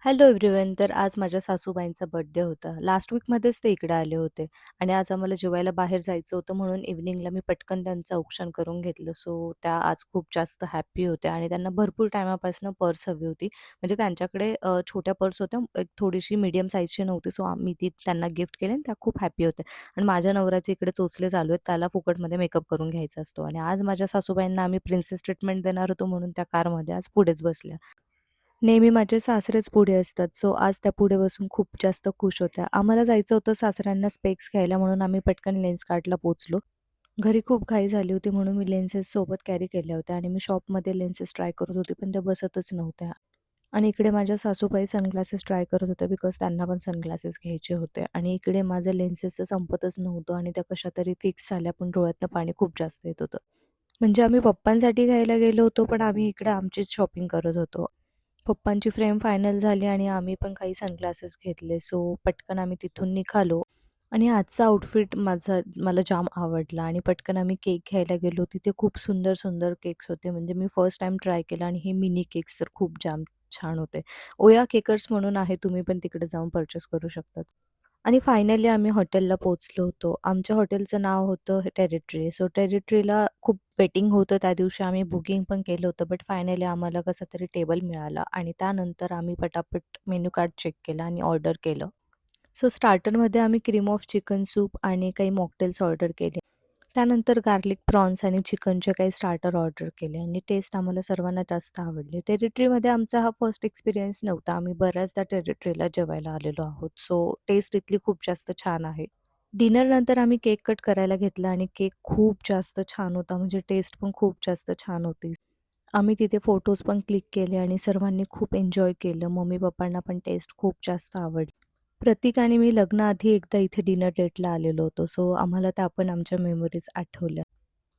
Hello everyone. तर आज माझ्या सासूबाईंचा बर्थडे होता. लास्ट वीकमध्येच ते इकडे आले होते आणि आज आम्हाला जेवायला बाहेर जायचं होतं म्हणून इव्हनिंगला मी पटकन त्यांचं औक्षण करून घेतलं. सो त्या आज खूप जास्त हॅपी होत्या आणि त्यांना भरपूर टाईमापासून पर्स हवी होती. म्हणजे त्यांच्याकडे छोट्या पर्स होत्या, एक थोडीशी मीडियम साईजची नव्हती. सो आम्ही ती त्यांना गिफ्ट केली आणि त्या खूप हॅपी होत्या. आणि माझ्या नवऱ्याचे इकडे चोचले चालू आहेत. त्याला फुकटमध्ये मेकअप करून घ्यायचा असतो आणि आज माझ्या सासूबाईंना आम्ही प्रिन्सेस ट्रीटमेंट देणार होतो म्हणून त्या कारमध्ये आज पुढेच बसल्या. नेहमी माझे सासरेच पुढे असतात. सो आज त्या पुढे बसून खूप जास्त खुश होत्या. आम्हाला जायचं होतं सासऱ्यांना स्पेक्स घ्यायला म्हणून आम्ही पटकन लेन्सकार्टला पोहोचलो. घरी खूप घाई झाली होती म्हणून मी लेन्सेस सोबत कॅरी केल्या होत्या आणि मी शॉपमध्ये लेन्सेस ट्राय करत होते पण त्या बसतच नव्हत्या. आणि इकडे माझ्या सासूबाई सनग्लासेस ट्राय करत होत्या बिकॉज त्यांना पण सनग्लासेस घ्यायचे होते आणि इकडे माझं लेन्सेसचं संपतच नव्हतं आणि त्या कशातरी फिक्स झाल्या पण डोळ्यातनं पाणी खूप जास्त येत होतं. म्हणजे आम्ही पप्पांसाठी घ्यायला गेलो होतो पण आम्ही इकडे आमचीच शॉपिंग करत होतो. पप्पांची फ्रेम फायनल झाली आणि आम्ही पण काही सनग्लासेस घेतले. सो पटकन आम्ही तिथून निघालो आणि आजचा आउटफिट मला जाम आवडला आणि पटकन आम्ही केक घ्यायला गेलो. तिथे खूप सुंदर, सुंदर केक्स होते. म्हणजे मी फर्स्ट टाईम ट्राय केला आणि हे मिनी केक्स तर खूप जाम छान होते. ओया केकर्स म्हणून आहे, तुम्ही पण तिकडे जाऊन पर्चेस करू शकतात. आणि फायनली आम्ही हॉटेलला पोहोचलो होतो. आमच्या हॉटेलचं नाव होतं टेरिटरी. सो टेरिटरीला खूप वेटिंग होतं. त्या दिवशी आम्ही बुकिंग पण केलं होतं. बट फायनली आम्हाला कसा तरी टेबल मिळाला आणि त्यानंतर आम्ही पटापट मेनू कार्ड चेक केलं आणि ऑर्डर केलं. सो स्टार्टरमध्ये आम्ही क्रीम ऑफ चिकन सूप आणि काही मॉकटेल्स ऑर्डर केले. त्यानंतर गार्लिक प्रॉन्स आणि चिकनचे काही स्टार्टर ऑर्डर केले आणि टेस्ट आम्हाला सर्वांना जास्त आवडली. टेरिटरीमध्ये आमचा हा फर्स्ट एक्सपिरियन्स नव्हता. आम्ही बऱ्याचदा टेरिटरीला जेवायला आलेलो आहोत. सो टेस्ट इथली खूप जास्त छान आहे. डिनरनंतर आम्ही केक कट करायला घेतला आणि केक खूप जास्त छान होता. म्हणजे टेस्ट पण खूप जास्त छान होती. आम्ही तिथे फोटोज पण क्लिक केले आणि सर्वांनी खूप एन्जॉय केलं. मम्मी-पप्पांना पण टेस्ट खूप जास्त आवडली. प्रतीक आणि मी लग्नाआधी एकदा इथे डिनर डेटला आलेलो होतो. सो आम्हाला त्या पण आमच्या मेमरीज आठवल्या.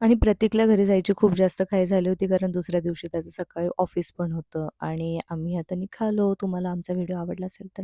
आणि प्रतीकला घरी जायची खूप जास्त घाई झाली होती कारण दुसऱ्या दिवशी त्याचं सकाळी ऑफिस पण होतं आणि आम्ही आता निघालो. तुम्हाला आमचा व्हिडिओ आवडला असेल तर